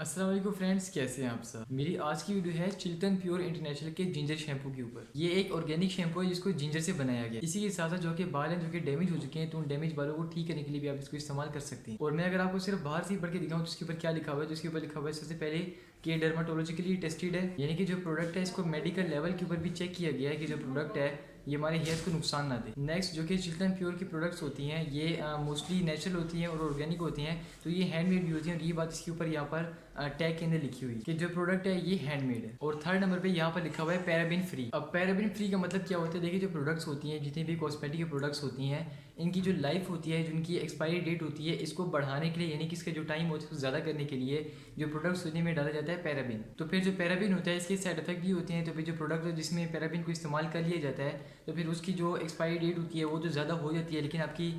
अस्सलाम वालेकुम फ्रेंड्स, कैसे हैं आप सब। मेरी आज की वीडियो है चिल्टन प्योर इंटरनेशनल के जिंजर शैम्पू के ऊपर। ये एक ऑर्गेनिक शैम्पू है जिसको जिंजर से बनाया गया। इसी के साथ साथ जो कि बाल हैं जो कि डैमेज हो चुके हैं, तो उन डैमेज बालों को ठीक करने के लिए भी आप इसको इस्तेमाल कर सकते हैं। और मैं अगर आपको सिर्फ बाहर से ही पढ़ के दिखाऊं तो इसके ऊपर क्या लिखा हुआ है, तो इसके ऊपर लिखा हुआ है सबसे पहले कि डर्माटोलॉजिकली टेस्टेड है, यानी कि जो प्रोडक्ट है इसको मेडिकल लेवल के ऊपर भी चेक किया गया है कि जो प्रोडक्ट है ये हमारे हेयर को नुकसान ना दे। नेक्स्ट जो कि चिल्टन प्योर की प्रोडक्ट्स होती हैं ये मोस्टली नेचुरल होती हैं और ऑर्गेनिक होती हैं, तो ये हैंडमेड भी होती हैं। और ये बात इसके ऊपर यहाँ पर टैग के अंदर लिखी हुई है कि जो प्रोडक्ट है ये हैंडमेड है। और थर्ड नंबर पे यहाँ पर लिखा हुआ है पैराबिन फ्री। अब पैराबिन फ्री का मतलब क्या होता है, देखिए जो प्रोडक्ट्स होती हैं, जितनी भी कॉस्मेटिक की प्रोडक्ट्स होती हैं, इनकी जो लाइफ होती है, जिनकी एक्सपायरी डेट होती है, इसको बढ़ाने के लिए यानी कि इसका जो टाइम होता है उसको ज़्यादा करने के लिए जो प्रोडक्ट्स होने में डाला जाता है पैराबिन। तो फिर जो पैराबिन होता है इसके साइड इफेक्ट भी होते हैं। तो फिर जो प्रोडक्ट जिसमें पैराबिन को इस्तेमाल कर लिया जाता है तो फिर उसकी जो एक्सपायरी डेट होती है वो तो ज़्यादा हो जाती है, लेकिन आपकी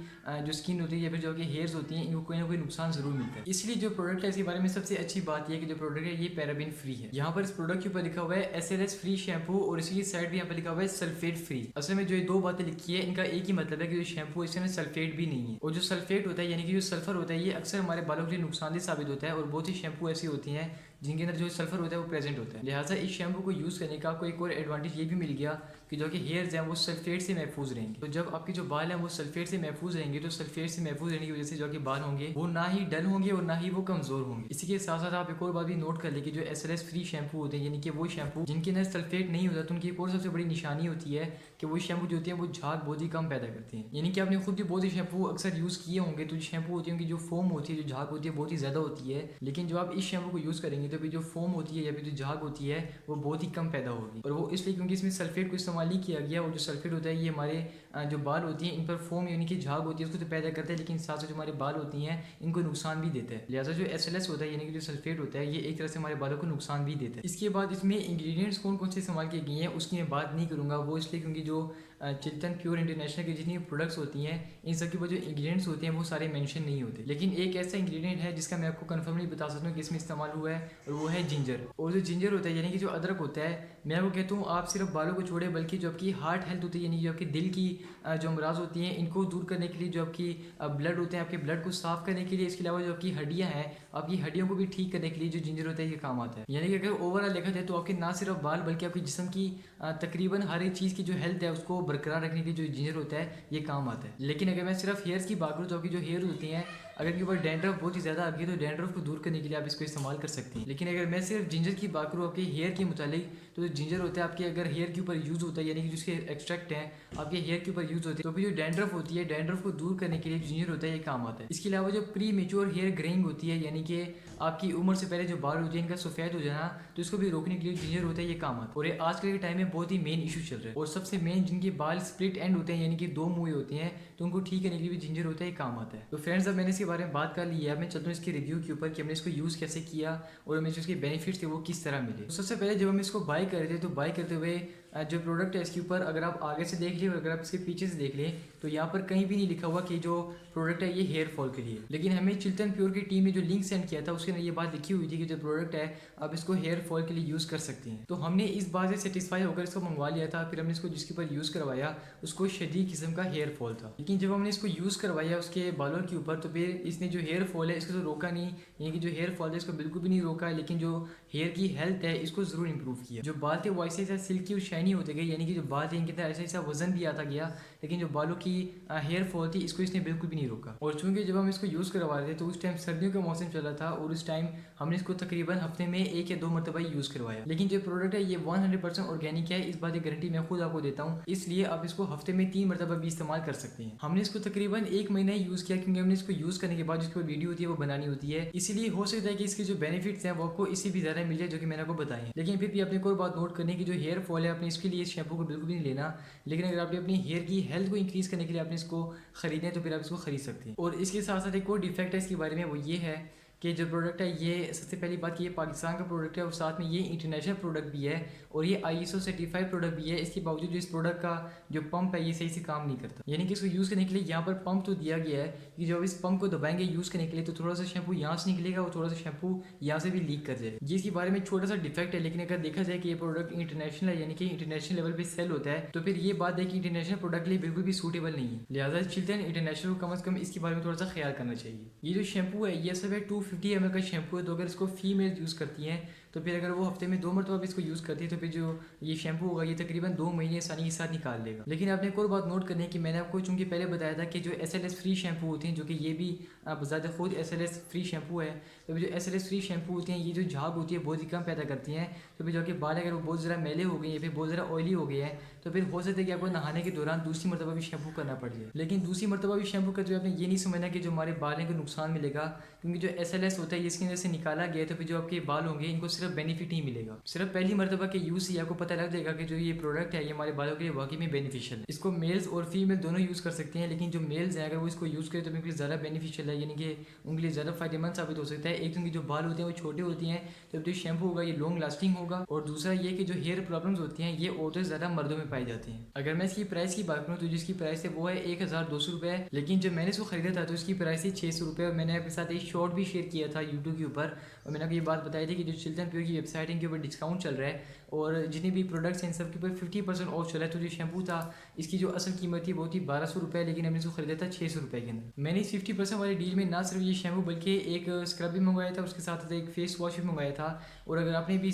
जो स्किन होती है या फिर जो कि हेयर्स होती हैं इनको कोई ना कोई नुकसान ज़रूर मिलता है। इसलिए जो प्रोडक्ट है इसके बारे में सबसे अच्छी बात यह है कि जो प्रोडक्ट है ये पैराबिन फ्री है। यहाँ पर इस प्रोडक्ट के ऊपर लिखा हुआ है SLS फ्री शैम्पू और इसकी साइड भी यहाँ पर लिखा हुआ है सल्फेट फ्री। असल में जो ये दो बातें लिखी है इनका एक ही मतलब है कि जो शैम्पू है इसमें सल्फेट भी नहीं है। और जो सल्फेट होता है यानी कि जो सल्फर होता है ये अक्सर हमारे बालों के लिए नुकसानदेह साबित होता है। और बहुत सी शैम्पू ऐसी होती हैं जिनके अंदर जो सल्फर होता है वो प्रेजेंट होता है। लिहाजा इस शैम्पू को यूज़ करने का कोई एक और एडवांटेज ये भी मिल गया कि जो कि हेयर्स हैं वो सल्फेट से महफूज रहेंगे। तो जब आपके जो बाल हैं वो सल्फेट से महफूज रहेंगे तो सल्फेट से महफूज रहने की वजह से जो कि बाल होंगे वो ना ही डल होंगे और ना ही वो कमजोर होंगे। इसी के साथ साथ आप एक और बात भी नोट कर ले कि जो SLS फ्री शैम्पू होते हैं यानी कि वो शैम्पू जिनके अंदर सल्फेट नहीं होता, तो उनकी एक और सबसे बड़ी निशानी होती है कि वो शैम्पू जो होते हैं वो झाग बहुत ही कम पैदा करते हैं। यानी कि आपने खुद भी बहुत ही शैम्पू अक्सर यूज़ किए होंगे, तो जो शैम्पू होती है उनकी जो फोम होती है, जो झाग होती है बहुत ही ज़्यादा होती है। लेकिन जब आप इस शैम्पू को यूज़ करेंगे तो फिर जो फोम होती है या फिर जो झाग होती है वो बहुत ही कम पैदा होगी। और वो इसलिए क्योंकि इसमें सल्फेट को इस्तेमाल नहीं किया गया। और जो सल्फेट होता है ये हमारे जो बाल होती हैं इन पर फोम यानी कि झाग होती है उसको तो पैदा करता है, लेकिन साथ साथ जो हमारे बाल होती हैं इनको नुकसान भी देता है। लिहाजा जो SLS होता है यानी कि जो सल्फेट होता है ये एक तरह से हमारे बालों को नुकसान भी देता है। इसके बाद इसमें इंग्रेडिएंट्स कौन कौन से इस्तेमाल किए गए हैं उसकी मैं बात नहीं करूँगा, वो इसलिए क्योंकि जो चिल्टन प्योर इंटरनेशनल की जितनी प्रोडक्ट्स होती हैं इन सब के जो इंग्रेडिएंट्स होते हैं वो सारे मेंशन नहीं होते। लेकिन एक ऐसा इंग्रेडिएंट है जिसका मैं आपको कंफर्म नहीं बता सकता हूँ कि इसमें इस्तेमाल हुआ है, और वो है जिंजर। और जो जिंजर होता है यानी कि जो अदरक होता है, मैं आपको कहता हूँ आप सिर्फ बालों को छोड़े बल्कि जो आपकी हार्ट हेल्थ होती है यानी जो आपकी दिल की जो अमराज होती हैं इनको दूर करने के लिए, जो आपकी ब्लड होते हैं आपके ब्लड को साफ करने के लिए, इसके अलावा जो आपकी हड्डियाँ हैं आपकी हड्डियों को भी ठीक करने के लिए जो जिंजर होता है ये काम आता है। यानी कि अगर ओवरऑल देखा जाए तो आपके ना सिर्फ बाल बल्कि आपके जिस्म की तकरीबन हर एक चीज़ की जो हेल्थ है उसको बरकरार रखने के लिए जो जिंजर होता है ये काम आता है। लेकिन अगर मैं सिर्फ हेयर्स की बात करूँ तो आपकी जो हेयर होती हैं अगर इनके ऊपर डैंड्रफ बहुत ही ज़्यादा आ गई तो डैंड्रफ को दूर करने के लिए आप इसको इस्तेमाल कर सकते हैं। लेकिन अगर मैं सिर्फ जिंजर की बात करूँ आपके हेयर के मुतालिक, तो जो जिंजर होता है आपके अगर हेयर के ऊपर यूज़ होता है यानी कि जिसके एक्सट्रैक्ट हैं आपके हेयर के ऊपर यूज़ होते हैं, तो फिर जो डैंड्रफ होती है डैंड्रफ को दूर करने के लिए जो जिंजर होता है ये काम आता है। इसके अलावा जो प्री मेच्योर हेयर ग्रेइंग होती है यानी कि आपकी उम्र से पहले जो बाल होते हैं इनका सफ़ेद हो जाना, तो इसको भी रोकने के लिए जिंजर होता है ये काम आता है। और ये आजकल के टाइम में बहुत ही मेन इशू चल रहा है। और सबसे मेन जिनके बाल स्प्लिट एंड होते हैं यानी कि दो मुँह होते हैं, तो उनको ठीक करने के लिए भी जिंजर होता है ये काम आता है। तो फ्रेंड्स अब मैंने इसके बारे में बात कर ली है, अब मैं चलता हूँ इसके रिव्यू के ऊपर कि हमने इसको यूज़ कैसे किया और हमें जो इसके बेनिफिट्स थे वो किस तरह मिले। तो सबसे पहले जब हम इसको बाय कर रहे थे तो बाय करते हुए जो प्रोडक्ट है इसके ऊपर अगर आप आगे से देख लें और अगर आप इसके पीछे से देख लें तो यहाँ पर कहीं भी नहीं लिखा हुआ कि जो प्रोडक्ट है ये हेयर फॉल के लिए। लेकिन हमें चिल्टन प्योर की टीम ने जो लिंक सेंड किया था उसके अंदर ये बात लिखी हुई थी कि जो प्रोडक्ट है आप इसको हेयर फॉल के लिए यूज़ कर सकते हैं। तो हमने इस बात से सेटिस्फाई होकर इसको मंगवा लिया था। फिर हमने इसको जिसके ऊपर यूज़ करवाया उसको शदीद किस्म का हेयर फॉल था, लेकिन जब हमने इसको यूज़ करवाया उसके बालों के ऊपर तो फिर इसने जो हेयर फॉल है इसको तो रोका नहीं, यानी कि जो हेयर फॉल है इसको बिल्कुल भी नहीं रोका है, लेकिन जो हेयर की हेल्थ है इसको ज़रूर इंप्रूव किया। जो बाल थे वो ऐसे ऐसा सिल्की और शाइनी होते गए, यानी कि जो बाल थे इनके अंदर ऐसा ऐसा वजन भी आता गया, लेकिन जो बालों की हेयर फॉल थी इसको इसने बिल्कुल भी नहीं रोका। और चूंकि जब हम इसको यूज़ करवा रहे थे तो उस टाइम सर्दियों का मौसम चल रहा था और उस टाइम हमने इसको तकरीबन हफ्ते में 1 या 2 मरतबा यूज़ करवाया। लेकिन जो प्रोडक्ट है ये 100% ऑर्गेनिक है, इस बात की गारंटी मैं खुद आपको देता हूँ, इसलिए आप इसको हफ्ते में 3 मरतबा भी इस्तेमाल कर सकते हैं। हमने इसको तकरीबन 1 महीना ही यूज़ किया क्योंकि हमने इसको यूज़ करने के बाद जिसकी वीडियो होती है वो बनानी होती है, इसीलिए हो सकता है कि इसके जो बेनिफिट्स हैं वो आपको इससे भी ज़्यादा मिल जाए जो कि मैंने आपको बताए हैं। लेकिन फिर भी अपने को बात नोट करने की जो हेयर फॉल है अपने इसके लिए इस शैम्पू को बिल्कुल भी नहीं लेना, लेकिन अगर आपने अपनी हेयर की हेल्थ को इंक्रीज़ करने के लिए आपने इसको खरीदना है तो फिर आप इसको खरीद सकते हैं। और इसके साथ साथ एक और डिफेक्ट है इसके बारे में, वो ये है कि जो प्रोडक्ट है ये सबसे पहली बात कि ये पाकिस्तान का प्रोडक्ट है और साथ में ये इंटरनेशनल प्रोडक्ट भी है और ये ISO सर्टिफाइड प्रोडक्ट भी है। इसके बावजूद जो इस प्रोडक्ट का जो पंप है ये सही से काम नहीं करता, यानी कि इसको यूज़ करने के लिए यहाँ पर पंप तो दिया गया है कि जब इस पंप को दबाएंगे यूज़ करने के लिए तो थोड़ा सा शैम्पू यहाँ से निकलेगा और थोड़ा सा शैम्पू यहाँ से भी लीक कर जाएगा। ये इसके बारे में छोटा सा डिफेक्ट है, लेकिन अगर देखा जाए कि ये प्रोडक्ट इंटरनेशनल है यानी कि इंटरनेशनल लेवल पर सेल होता है तो फिर ये बात है कि इंटरनेशनल प्रोडक्ट के लिए बिल्कुल भी सूटेबल नहीं है। लिहाजा चिल्टन इंटरनेशनल को कम से कम इसके बारे में थोड़ा सा ख्याल करना चाहिए। ये जो शैम्पू है ये सब है 50 ml का शैम्पू है, तो अगर इसको फीमेल यूज़ करती हैं तो फिर अगर वो हफ्ते में 2 मरतबा भी इसको यूज़ करती है तो फिर जो ये शैम्पू होगा ये तकरीबन 2 महीने आसानी के साथ निकाल लेगा। लेकिन आपने एक और बात नोट करनी है कि मैंने आपको चूँकि पहले बताया था कि जो SLS फ्री शैम्पू होते हैं, जो कि ये भी बज़ात खुद SLS फ्री शैम्पू है, तो जो SLS फ्री शैम्पू होती हैं ये जो झाग होती है बहुत ही कम पैदा करती हैं। तो फिर जो कि बाल अगर वो बहुत ज़्यादा मैले हो गए हैं, फिर बहुत ज़्यादा ऑयली हो गए हैं, तो फिर हो सकता है कि आपको नहाने के दौरान दूसरी मरतबा भी शैम्पू करना पड़ जाए। लेकिन दूसरी मरतबा भी शैम्पू करते हुए आपने ये नहीं समझना कि जो हमारे बाल हैं को नुकसान मिलेगा, क्योंकि जो SLS होता है इसकी वजह से निकाला गया है, तो फिर जो आपके बाल होंगे इनको सिर्फ बेनिफिट ही मिलेगा। सिर्फ पहली मरतबा के यूज़ से आपको पता लग जाएगा कि जो ये प्रोडक्ट है ये हमारे बालों के लिए वाकई में बेनिफिशियल है। इसको मेल्स और फीमेल दोनों यूज़ कर सकते हैं, लेकिन जो मेल्स हैं अगर वो इसको यूज़ करें तो उनके लिए ज़्यादा बेनिफिशियल है, यानी कि उनके लिए ज़्यादा फायदेमंद साबित हो सकता है। एक तो उनके जो बाल होते हैं वो छोटे होती हैं, तो जो शैम्पू होगा ये लॉन्ग लास्टिंग होगा, और दूसरा ये कि जो हेयर प्रॉब्लम्स होती हैं ये औरतों से ज़्यादा मर्दों में पाई जाती हैं। अगर मैं इसकी प्राइस की बात करूँ तो जिसकी प्राइस है वो है 1200 रुपये, लेकिन जब मैंने इसको खरीदा था तो इसकी प्राइस थी 600 रुपये। और मैंने आपके साथ एक शॉर्ट भी शेयर किया था यूट्यूब के ऊपर, और मैंने आपको ये बात बताई थी कि जो चिल्ड्रन प्योर की वेबसाइट है इनके ऊपर डिस्काउंट चल रहा है और जितने भी प्रोडक्ट्स हैं इन सब के ऊपर 50% ऑफ चला है। तो जो शैम्पू था इसकी जो असल कीमत थी वो थी 1200 रुपये, लेकिन हमने इसको खरीदा था 600 रुपये के अंदर। मैंने इस 50% वाली डील में ना सिर्फ ये शैम्पू बल्कि एक स्क्रब भी मंगवाया था, उसके साथ एक फेस वॉश भी मंगवाया था। और अगर आपने भी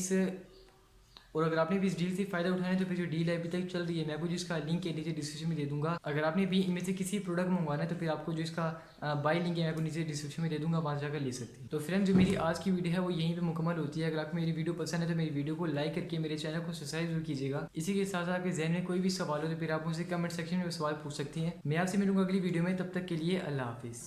इस डील से फ़ायदा उठाना है तो फिर जो डील है अभी तक चल रही है, मैं आपको जिसका लिंक है नीचे डिस्क्रिप्शन में दे दूंगा। अगर आपने भी इनमें से किसी प्रोडक्ट मंगवाना है तो फिर आपको जो इसका बाय लिंक है मैं आपको नीचे डिस्क्रिप्शन में दे दूंगा, वहाँ जाकर ले सकते हैं। तो फ्रेंड्स, जो मेरी आज की वीडियो है वो यहीं पे मुकम्मल होती है। अगर आपको मेरी वीडियो पसंद है तो मेरी वीडियो को लाइक करके मेरे चैनल को सब्सक्राइब जरूर कीजिएगा। इसी के साथ आपके जहन में कोई भी सवाल हो तो फिर आप मुझसे कमेंट सेक्शन में सवाल पूछ सकती हैं। मैं आपसे मिलूंगा अगली वीडियो में, तब तक के लिए अल्लाह हाफिज़।